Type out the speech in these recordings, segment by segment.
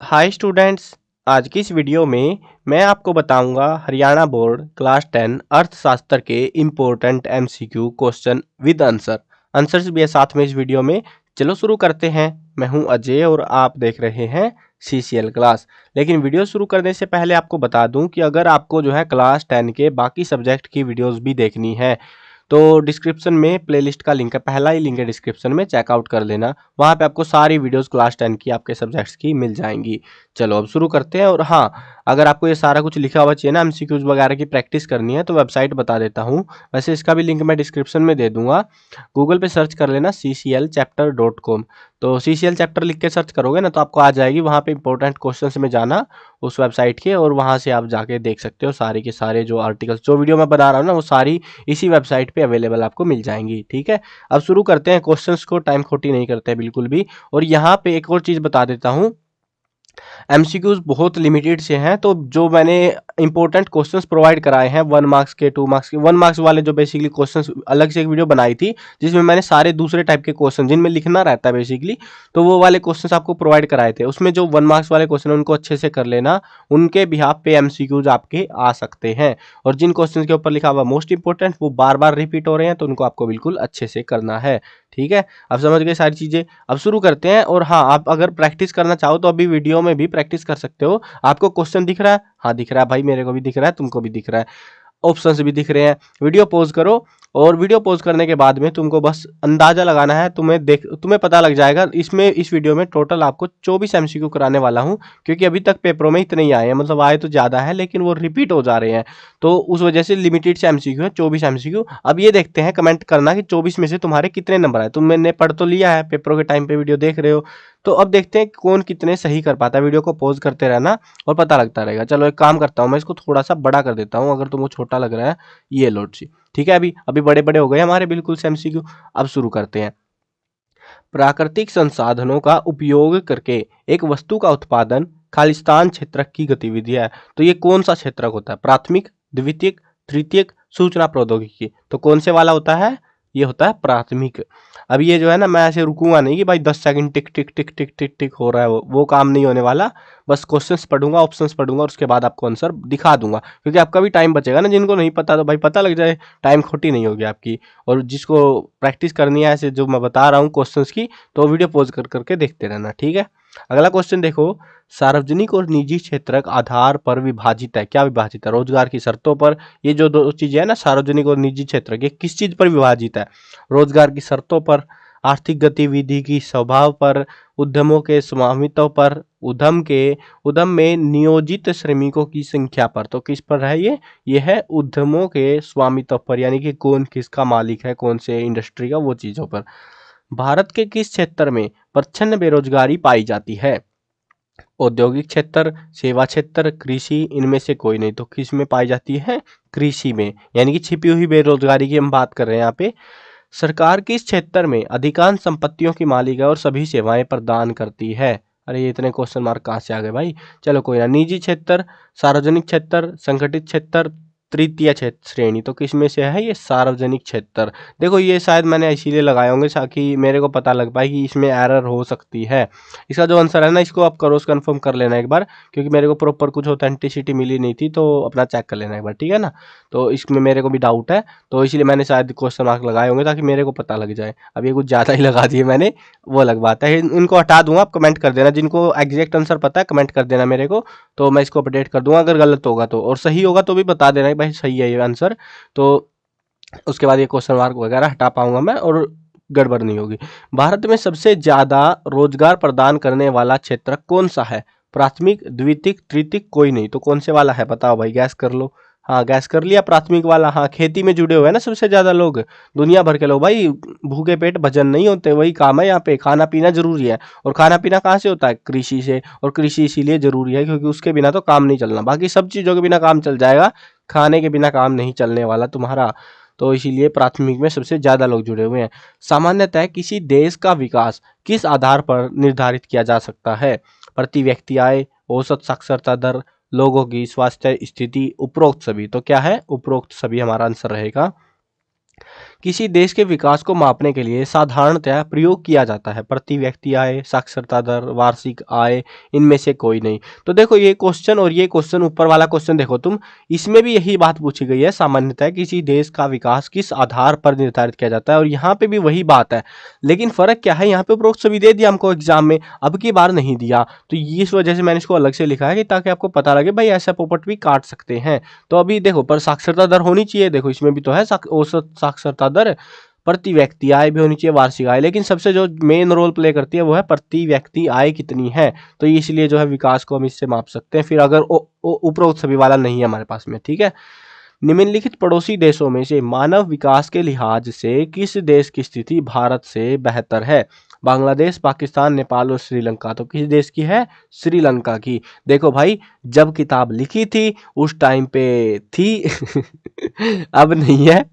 Hi students. आज की इस वीडियो में मैं आपको बताऊंगा हरियाणा बोर्ड क्लास 10 अर्थशास्त्र के important MCQ question with answer. Answers भी है साथ में इस वीडियो में। चलो शुरू करते हैं। मैं हूं अजय और आप देख रहे हैं सीसीएल क्लास। लेकिन वीडियो शुरू करने से पहले आपको बता दूं कि अगर आपको जो है क्लास 10 के बाकी सब्जेक्ट की वीडियोस भी देखनी है तो डिस्क्रिप्शन में प्लेलिस्ट का लिंक है, पहला ही लिंक है डिस्क्रिप्शन में, चेकआउट कर लेना। वहाँ पे आपको सारी वीडियोस क्लास 10 की आपके सब्जेक्ट्स की मिल जाएंगी। चलो अब शुरू करते हैं। और हाँ, अगर आपको ये सारा कुछ लिखा हुआ चाहिए ना, एमसीक्यूज वगैरह की प्रैक्टिस करनी है तो वेबसाइट बता देता हूँ। वैसे इसका भी लिंक मैं डिस्क्रिप्शन में दे दूंगा। गूगल पे सर्च कर लेना cclchapter.com। तो सीसीएल चैप्टर लिख के सर्च करोगे ना तो आपको आ जाएगी। वहाँ पे इंपॉर्टेंट क्वेश्चंस में जाना उस वेबसाइट के, और वहाँ से आप जाके देख सकते हो सारे के सारे जो आर्टिकल्स, जो वीडियो मैं बना रहा हूँ ना, वो सारी इसी वेबसाइट पे अवेलेबल आपको मिल जाएंगी। ठीक है, अब शुरू करते हैं क्वेश्चंस को, टाइम खोटी नहीं करते हैं बिल्कुल भी। और यहाँ पे एक और चीज़ बता देता हूँ, एमसीक्यूज बहुत लिमिटेड से हैं। तो जो मैंने इंपॉर्टेंट क्वेश्चंस प्रोवाइड कराए हैं 1 मार्क्स के, 2 मार्क्स के, 1 मार्क्स वाले जो बेसिकली क्वेश्चंस, अलग से एक वीडियो बनाई थी जिसमें मैंने सारे दूसरे टाइप के क्वेश्चन जिनमें लिखना रहता है बेसिकली, तो वो वाले क्वेश्चंस आपको प्रोवाइड कराए थे। उसमें जो 1 मार्क्स वाले क्वेश्चन है उनको अच्छे से कर लेना, उनके बिहाफ पे एमसीक्यूज आपके आ सकते हैं। और जिन क्वेश्चन के ऊपर लिखा हुआ मोस्ट इंपॉर्टेंट, वो बार बार रिपीट हो रहे हैं, तो उनको आपको बिल्कुल अच्छे से करना है। ठीक है, अब समझ गए सारी चीजें। अब शुरू करते हैं। और हाँ, आप अगर प्रैक्टिस करना चाहो तो अभी वीडियो में भी प्रैक्टिस कर सकते हो। आपको क्वेश्चन दिख रहा है? हाँ दिख रहा है भाई, मेरे को भी दिख रहा है, तुमको भी दिख रहा है, ऑप्शंस भी दिख रहे हैं। वीडियो पॉज करो, और वीडियो पॉज करने के बाद में तुमको बस अंदाजा लगाना है। तुम्हें पता लग जाएगा। इस वीडियो में टोटल आपको 24 एमसीक्यू कराने वाला हूं, क्योंकि अभी तक पेपरों में इतने ही आए हैं, मतलब आए तो ज़्यादा है लेकिन वो रिपीट हो जा रहे हैं, तो उस वजह से लिमिटेड से एमसीक्यू है, 24 एमसीक्यू। अब ये देखते हैं, कमेंट करना कि 24 में से तुम्हारे कितने नंबर आए। तुमने पढ़ तो लिया है, पेपरों के टाइम पे वीडियो देख रहे हो, तो अब देखते हैं कौन कितने सही कर पाता है। वीडियो को पॉज करते रहना और पता लगता रहेगा। चलो एक काम करता हूँ, मैं इसको थोड़ा सा बड़ा कर देता हूँ अगर तुमको छोटा लग रहा है। ये लो सी, ठीक है। अभी अभी बड़े बड़े हो गए हमारे बिल्कुल से एमसीक्यू। अब शुरू करते हैं। प्राकृतिक संसाधनों का उपयोग करके एक वस्तु का उत्पादन खालिस्तान क्षेत्रक की गतिविधि है। तो ये कौन सा क्षेत्रक होता है? प्राथमिक, द्वितीयक, तृतीयक, सूचना प्रौद्योगिकी। तो कौन से वाला होता है? ये होता है प्राथमिक। अब ये जो है ना, मैं ऐसे रुकूंगा नहीं कि भाई 10 सेकंड टिक टिक टिक टिक टिक टिक हो रहा है, वो काम नहीं होने वाला। बस क्वेश्चंस पढ़ूंगा, ऑप्शंस पढ़ूंगा, और उसके बाद आपको आंसर दिखा दूंगा, क्योंकि आपका भी टाइम बचेगा ना। जिनको नहीं पता तो भाई पता लग जाए, टाइम खोटी नहीं होगी आपकी। और जिसको प्रैक्टिस करनी है ऐसे जो मैं बता रहा हूँ क्वेश्चंस की, तो वीडियो पॉज कर करके देखते रहना। ठीक है, अगला क्वेश्चन देखो। सार्वजनिक और निजी क्षेत्रक आधार पर विभाजित है। क्या विभाजित है? रोजगार की शर्तों पर। ये जो दो चीजें है ना, सार्वजनिक और निजी क्षेत्र, ये किस चीज पर विभाजित है? रोजगार की शर्तों पर, आर्थिक गतिविधि की स्वभाव पर, उद्यमों के स्वामित्व पर, उद्यम में नियोजित श्रमिकों की संख्या पर। तो किस पर है ये है उद्यमों के स्वामित्व पर, यानी कि कौन किसका मालिक है, कौन से इंडस्ट्री का, वो चीजों पर। भारत के किस क्षेत्र में प्रच्छन्न बेरोजगारी पाई जाती है? औद्योगिक क्षेत्र, सेवा क्षेत्र, कृषि, इनमें से कोई नहीं। तो किस में पाई जाती है? कृषि में, यानी कि छिपी हुई बेरोजगारी की हम बात कर रहे हैं यहाँ पे। सरकार किस क्षेत्र में अधिकांश संपत्तियों की मालिक है और सभी सेवाएं प्रदान करती है? अरे ये इतने क्वेश्चन मार्क कहाँ से आ गए भाई। चलो कोई ना। निजी क्षेत्र, सार्वजनिक क्षेत्र, संगठित क्षेत्र, तृतीय क्षेत्र श्रेणी। तो किस में से है ये? सार्वजनिक क्षेत्र। देखो ये शायद मैंने इसीलिए लगाए होंगे ताकि मेरे को पता लग पाए कि इसमें एरर हो सकती है। इसका जो आंसर है ना, इसको आप क्रॉस कंफर्म कर लेना एक बार, क्योंकि मेरे को प्रॉपर कुछ ऑथेंटिसिटी मिली नहीं थी, तो अपना चेक कर लेना एक बार, ठीक है ना। तो इसमें मेरे को भी डाउट है, तो इसलिए मैंने शायद क्वेश्चन मार्क लगाए होंगे ताकि मेरे को पता लग जाए। अब ये कुछ ज़्यादा ही लगा दिए मैंने, वो अलग बात है। इनको हटा दूंगा, आप कमेंट कर देना। जिनको एग्जैक्ट आंसर पता है कमेंट कर देना मेरे को, तो मैं इसको अपडेट कर दूंगा। अगर गलत होगा तो, और सही होगा तो भी बता देना कि भाई सही है ये आंसर, तो उसके बाद ये क्वेश्चन मार्क वगैरह हटा पाऊंगा मैं और गड़बड़ नहीं होगी। भारत में सबसे ज्यादा रोजगार प्रदान करने वाला क्षेत्र कौन सा है? प्राथमिक, द्वितीयक, तृतीयक, कोई नहीं। तो कौन से वाला है बताओ भाई, गैस कर लो। हाँ गैस कर लिया, प्राथमिक वाला। हाँ, खेती में जुड़े हुए हैं ना सबसे ज्यादा लोग, दुनिया भर के लोग भाई। भूखे पेट भजन नहीं होते, वही काम है यहाँ पे। खाना पीना जरूरी है, और खाना पीना कहाँ से होता है? कृषि से। और कृषि इसीलिए जरूरी है क्योंकि उसके बिना तो काम नहीं चलना, बाकी सब चीजों के बिना काम चल जाएगा, खाने के बिना काम नहीं चलने वाला तुम्हारा। तो इसीलिए प्राथमिक में सबसे ज्यादा लोग जुड़े हुए हैं। सामान्यतः किसी देश का विकास किस आधार पर निर्धारित किया जा सकता है? प्रति व्यक्ति आय, औसत साक्षरता दर, लोगों की स्वास्थ्य स्थिति, उपरोक्त सभी। तो क्या है? उपरोक्त सभी हमारा आंसर रहेगा। किसी देश के विकास को मापने के लिए साधारणतः प्रयोग किया जाता है। प्रति व्यक्ति आय, साक्षरता दर, वार्षिक आय, इनमें से कोई नहीं। तो देखो ये क्वेश्चन और ये क्वेश्चन, ऊपर वाला क्वेश्चन देखो तुम, इसमें भी यही बात पूछी गई है। सामान्यतः किसी देश का विकास किस आधार पर निर्धारित किया जाता है, और यहाँ पे भी वही बात है। लेकिन फर्क क्या है, यहाँ पे उपरोक्त सभी दे दिया हमको एग्जाम में, अब की बार नहीं दिया। तो इस वजह से मैंने इसको अलग से लिखा है कि ताकि आपको पता लगे भाई ऐसा पोपट भी काट सकते हैं। तो अभी देखो, पर साक्षरता दर होनी चाहिए, देखो इसमें भी तो है औसत साक्षरता दर, प्रति व्यक्ति आय भी होनी चाहिए, वार्षिक आय, लेकिन सबसे जो मेन रोल प्ले करती है वो है प्रति व्यक्ति आय कितनी है। तो इसलिए जो है विकास को हम इससे माप सकते हैं। फिर अगर उपरोक्त सभी वाला नहीं है हमारे पास में, ठीक है। निम्नलिखित पड़ोसी देशों में से मानव विकास के लिहाज से किस देश की स्थिति भारत से बेहतर है? बांग्लादेश, पाकिस्तान, नेपाल और श्रीलंका। तो किस देश की है? श्रीलंका की। देखो भाई, जब किताब लिखी थी उस टाइम पे थी अब नहीं है,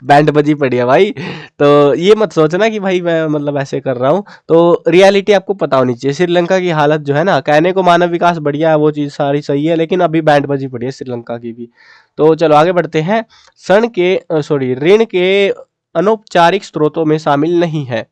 बैंड बजी पड़ी है भाई। तो ये मत सोचना कि भाई मैं मतलब ऐसे कर रहा हूँ। तो रियलिटी आपको पता होनी चाहिए। श्रीलंका की हालत जो है ना, कहने को मानव विकास बढ़िया है, वो चीज़ सारी सही है, लेकिन अभी बैंड बजी पड़ी है श्रीलंका की भी। तो चलो आगे बढ़ते हैं। ऋण के अनौपचारिक स्रोतों में शामिल नहीं है।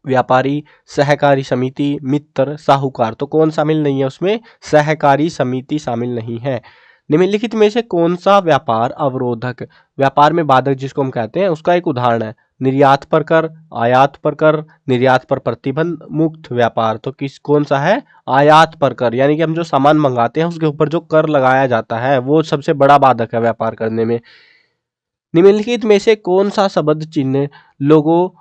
व्यापारी, सहकारी समिति, मित्र, साहूकार। तो कौन शामिल नहीं है उसमें? सहकारी समिति शामिल नहीं है। निम्नलिखित में से कौन सा व्यापार अवरोधक, व्यापार में बाधक जिसको हम कहते हैं, उसका एक उदाहरण है? निर्यात पर कर, आयात पर कर, निर्यात पर प्रतिबंध, मुक्त व्यापार। तो कौन सा है? आयात पर कर, यानी कि हम जो सामान मंगाते हैं उसके ऊपर जो कर लगाया जाता है वो सबसे बड़ा बाधक है व्यापार करने में। निम्नलिखित में से कौन सा शब्द चिन्ह लोगो,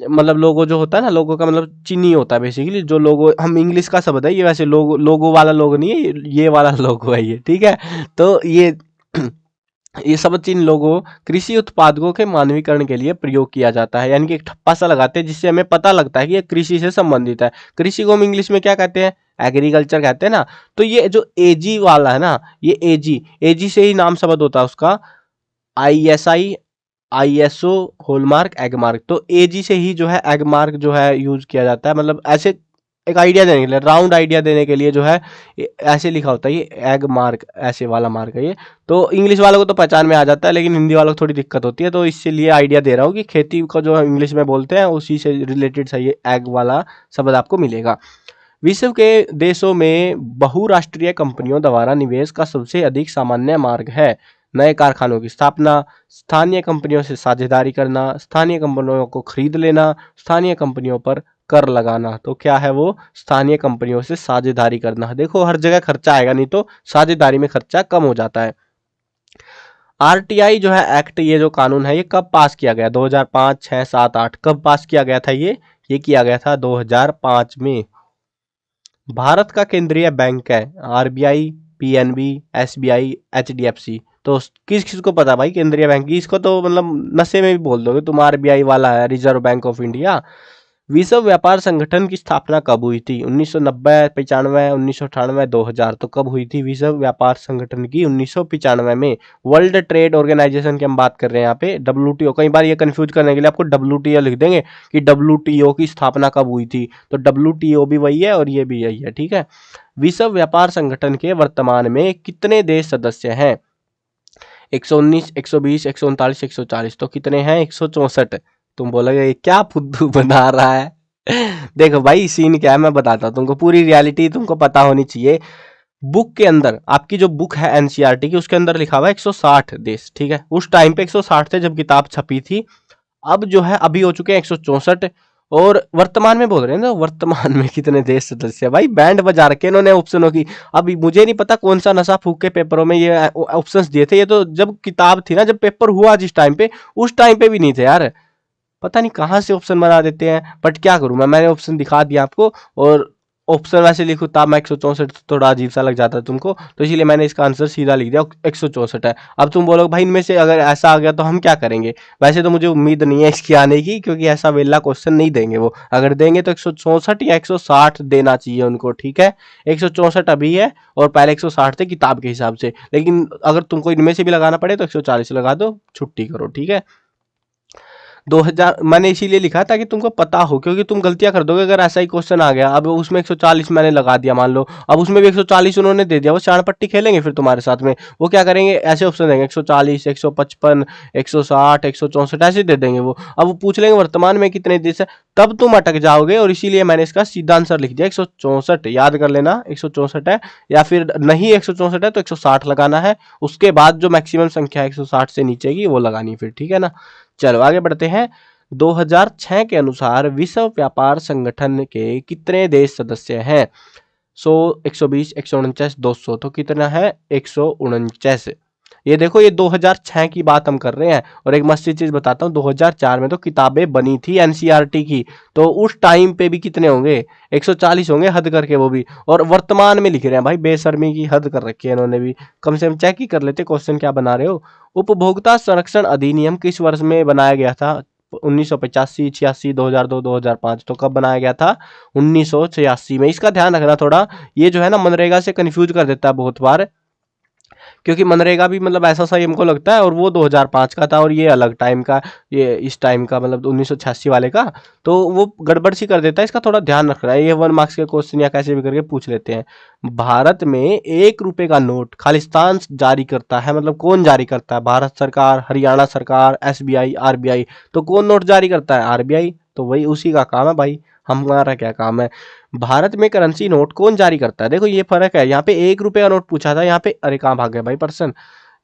मतलब लोगो जो होता है ना, लोगो का मतलब चिन्ह ही होता है बेसिकली। जो लोगो, हम इंग्लिश का शब्द है ये, वैसे लोगो, लोगो वाला लोगो नहीं है ये वाला लोगो है ये, ठीक है। तो ये शब्द चिन्ह लोगो कृषि उत्पादकों के मानवीकरण के लिए प्रयोग किया जाता है, यानी कि एक ठप्पा सा लगाते हैं जिससे हमें पता लगता है कि ये कृषि से संबंधित है। कृषि को हम इंग्लिश में क्या कहते हैं? एग्रीकल्चर कहते हैं ना। तो ये जो एजी वाला है ना, ये एजी से ही नाम शब्द होता है उसका। ISI, ISO, hallmark, Agmark. तो एजी से ही जो है एगमार्क जो है यूज किया जाता है। मतलब ऐसे एक आइडिया देने के लिए, राउंड आइडिया देने के लिए जो है ऐसे लिखा होता है, ये एग मार्क, ऐसे वाला मार्क है ये। तो इंग्लिश वालों को तो पहचान में आ जाता है, लेकिन हिंदी वालों को थोड़ी दिक्कत होती है। तो इसलिए आइडिया दे रहा हूँ कि खेती को जो इंग्लिश में बोलते हैं उसी से रिलेटेड सही एग वाला शब्द आपको मिलेगा। विश्व के देशों में बहुराष्ट्रीय कंपनियों द्वारा निवेश का सबसे अधिक सामान्य मार्ग है? नए कारखानों की स्थापना, स्थानीय कंपनियों से साझेदारी करना, स्थानीय कंपनियों को खरीद लेना, स्थानीय कंपनियों पर कर लगाना। तो क्या है वो? स्थानीय कंपनियों से साझेदारी करना। देखो हर जगह खर्चा आएगा, नहीं तो साझेदारी में खर्चा कम हो जाता है। RTI जो है एक्ट, ये जो कानून है, ये कब पास किया गया? 2005, 6, 7, 8 कब पास किया गया था? ये किया गया था 2005 में। भारत का केंद्रीय बैंक है RBI, PNB, SBI, HDFC। तो किस किस को पता भाई केंद्रीय बैंक की? इसको तो मतलब नशे में भी बोल दोगे तुम, RBI वाला है, रिजर्व बैंक ऑफ इंडिया। विश्व व्यापार संगठन की स्थापना कब हुई थी? 1990, 95, 1998, 2000। तो कब हुई थी विश्व व्यापार संगठन की? 1995 में। वर्ल्ड ट्रेड ऑर्गेनाइजेशन की हम बात कर रहे हैं यहाँ पे, WTO। कई बार ये कंफ्यूज करने के लिए आपको WTO लिख देंगे कि WTO की स्थापना कब हुई थी। तो WTO भी वही है और ये भी यही है, ठीक है। विश्व व्यापार संगठन के वर्तमान में कितने देश सदस्य हैं? 119, 120, 139, 140। तो कितने हैं? 164। तुम बोलोगे ये क्या फुद्दू बना रहा है देखो भाई सीन क्या है, मैं बताता हूँ तुमको, पूरी रियलिटी तुमको पता होनी चाहिए। बुक के अंदर, आपकी जो बुक है NCERT की, उसके अंदर लिखा हुआ है 160 देश, ठीक है। उस टाइम पे 160 थे जब किताब छपी थी। अब जो है अभी हो चुके हैं 164। और वर्तमान में बोल रहे हैं ना, वर्तमान में कितने देश सदस्य है? भाई बैंड बजा रखे इन्होंने ऑप्शनों की। अभी मुझे नहीं पता कौन सा नशा फूक के पेपरों में ये ऑप्शंस दिए थे। ये तो जब किताब थी ना, जब पेपर हुआ जिस टाइम पे, उस टाइम पे भी नहीं थे यार। पता नहीं कहाँ से ऑप्शन बना देते हैं, बट क्या करूँ मैंने ऑप्शन दिखा दिया आपको। और ऑप्शन वैसे लिखूँ तब मैं 164, थोड़ा अजीब सा लग जाता है तुमको, तो इसलिए मैंने इसका आंसर सीधा लिख दिया, 164 है। अब तुम बोलोगे भाई इनमें से अगर ऐसा आ गया तो हम क्या करेंगे? वैसे तो मुझे उम्मीद नहीं है इसकी आने की, क्योंकि ऐसा वेला क्वेश्चन नहीं देंगे वो। अगर देंगे तो 164 या 160 देना चाहिए उनको, ठीक है। 164 अभी है और पहले 160 थे किताब के हिसाब से, लेकिन अगर तुमको इनमें से भी लगाना पड़े तो 140 लगा दो, छुट्टी करो, ठीक है। 2000 मैंने इसीलिए लिखा ताकि तुमको पता हो, क्योंकि तुम गलतियां कर दोगे अगर ऐसा ही क्वेश्चन आ गया। अब उसमें 140 मैंने लगा दिया मान लो, अब उसमें भी 140 उन्होंने दे दिया, वो चाण पट्टी खेलेंगे फिर तुम्हारे साथ में। वो क्या करेंगे, ऐसे ऑप्शन देंगे 140, 155, 160, 164 ऐसे दे देंगे वो। अब वो पूछ लेंगे वर्तमान में कितने देश है, तब तुम अटक जाओगे। और इसीलिए मैंने इसका सीधा आंसर लिख दिया 164, याद कर लेना 164 है, या फिर नहीं 164 है तो 160 लगाना है। उसके बाद जो मैक्सिमम संख्या है 160 से नीचे की वो लगानी फिर, ठीक है ना। चलो आगे बढ़ते हैं। 2006 के अनुसार विश्व व्यापार संगठन के कितने देश सदस्य हैं? 100, 120, 149, 200, तो कितना है 149। ये देखो ये 2006 की बात हम कर रहे हैं। और एक मस्ती चीज बताता हूँ, 2004 में तो किताबें बनी थी एनसीईआरटी की, तो उस टाइम पे भी कितने होंगे, 140 होंगे हद करके वो भी। और वर्तमान में लिख रहे हैं भाई, बेशर्मी की हद कर रखी है इन्होंने भी। कम से कम चेक ही कर लेते क्वेश्चन क्या बना रहे हो। उपभोक्ता संरक्षण अधिनियम किस वर्ष में बनाया गया था? 1985, 86, 2002, 2005, तो कब बनाया गया था? 1986 में। इसका ध्यान रखना थोड़ा, ये जो है ना मनरेगा से कंफ्यूज कर देता है बहुत बार, क्योंकि मनरेगा भी मतलब ऐसा सा ही हमको लगता है, और वो 2005 का था और ये अलग टाइम का, ये इस टाइम का मतलब 1986 वाले का, तो वो गड़बड़ सी कर देता है। इसका थोड़ा ध्यान रखना है। ये 1 मार्क्स के क्वेश्चन या कैसे भी करके पूछ लेते हैं। भारत में 1 रुपए का नोट खालिस्तान जारी करता है, मतलब कौन जारी करता है? भारत सरकार, हरियाणा सरकार, एसबीआई, आरबीआई। तो कौन नोट जारी करता है? आरबीआई। तो वही उसी का काम है भाई, हमारा क्या काम है। भारत में करेंसी नोट कौन जारी करता है? देखो ये फर्क है, यहाँ पे 1 रुपए का नोट पूछा था, यहाँ पे अरे कहाँ भाग गया भाई पर्सन।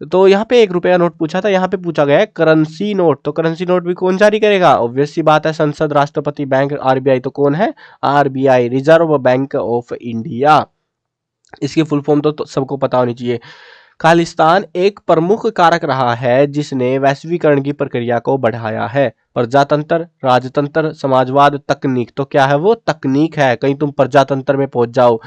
तो यहाँ पे 1 रुपए का नोट पूछा था, यहाँ पे पूछा गया है करेंसी नोट। तो करेंसी नोट भी कौन जारी करेगा? ऑब्वियस सी बात है, संसद, राष्ट्रपति, बैंक, आरबीआई। तो कौन है? RBI, reserve bank of India. इसकी फुल फॉर्म तो सबको पता होनी चाहिए। खालिस्तान एक प्रमुख कारक रहा है जिसने वैश्वीकरण की प्रक्रिया को बढ़ाया है। प्रजातंत्र, राजतंत्र, समाजवाद, तकनीक। तो क्या है वो? तकनीक है। कहीं तुम प्रजातंत्र में पहुंच जाओ,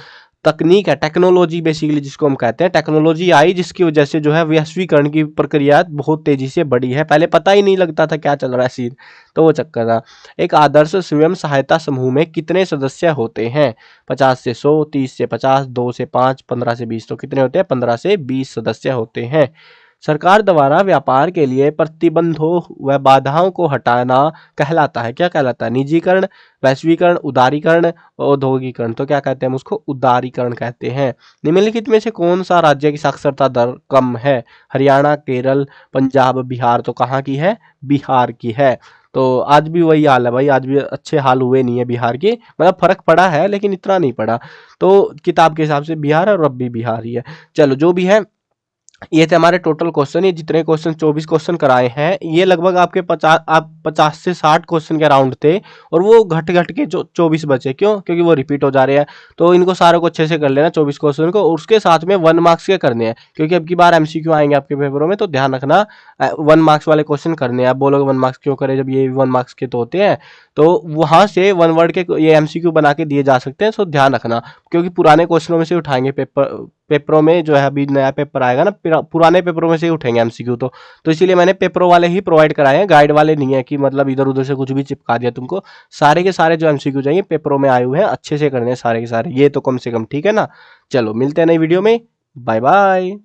तकनीक है, टेक्नोलॉजी बेसिकली जिसको हम कहते हैं। टेक्नोलॉजी आई जिसकी वजह से जो है वैश्वीकरण की प्रक्रिया बहुत तेजी से बढ़ी है। पहले पता ही नहीं लगता था क्या चल रहा है सीन, तो वो चक्कर था। एक आदर्श स्वयं सहायता समूह में कितने सदस्य होते हैं? 50 से 100, 30 से 50, 2 से 5, 15 से 20। तो कितने होते हैं? 15 से 20 सदस्य होते हैं। सरकार द्वारा व्यापार के लिए प्रतिबंधों व बाधाओं को हटाना कहलाता है, क्या कहलाता है? निजीकरण, वैश्वीकरण, उदारीकरण, औद्योगिकरण। तो क्या कहते हैं हम उसको? उदारीकरण कहते हैं। निम्नलिखित में से कौन सा राज्य की साक्षरता दर कम है? हरियाणा, केरल, पंजाब, बिहार। तो कहाँ की है? बिहार की है। तो आज भी वही हाल है भाई, आज भी अच्छे हाल हुए नहीं है बिहार के, मतलब फर्क पड़ा है लेकिन इतना नहीं पड़ा। तो किताब के हिसाब से बिहार है और अब भी बिहार ही है। चलो जो भी है, ये थे हमारे टोटल क्वेश्चन। ये जितने क्वेश्चन 24 क्वेश्चन कराए हैं, ये लगभग आपके 50 से 60 क्वेश्चन के अराउंड थे। और वो घट घट के जो 24 बचे, क्यों? क्योंकि वो रिपीट हो जा रहे हैं। तो इनको सारों को अच्छे से कर लेना 24 क्वेश्चन को, और उसके साथ में 1 मार्क्स के करने हैं, क्योंकि अब की बार एमसीक्यू आएंगे आपके पेपरों में। तो ध्यान रखना 1 मार्क्स वाले क्वेश्चन करने हैं। आप बोलोगे 1 मार्क्स क्यों करें जब ये 1 मार्क्स के तो होते हैं। तो वहां से 1 वर्ड के ये एमसीक्यू बना के दिए जा सकते हैं। सो ध्यान रखना, क्योंकि पुराने क्वेश्चनों में से उठाएंगे पेपरों में, जो है अभी नया पेपर आएगा ना, पुराने पेपरों में से ही उठेंगे एमसीक्यू। तो इसीलिए मैंने पेपरों वाले ही प्रोवाइड कराए हैं, गाइड वाले नहीं है कि मतलब इधर उधर से कुछ भी चिपका दिया तुमको। सारे के सारे जो एमसीक्यू चाहिए पेपरों में आए हुए हैं, अच्छे से करने हैं सारे के सारे, ये तो कम से कम, ठीक है ना। चलो मिलते हैं नई वीडियो में, बाय बाय।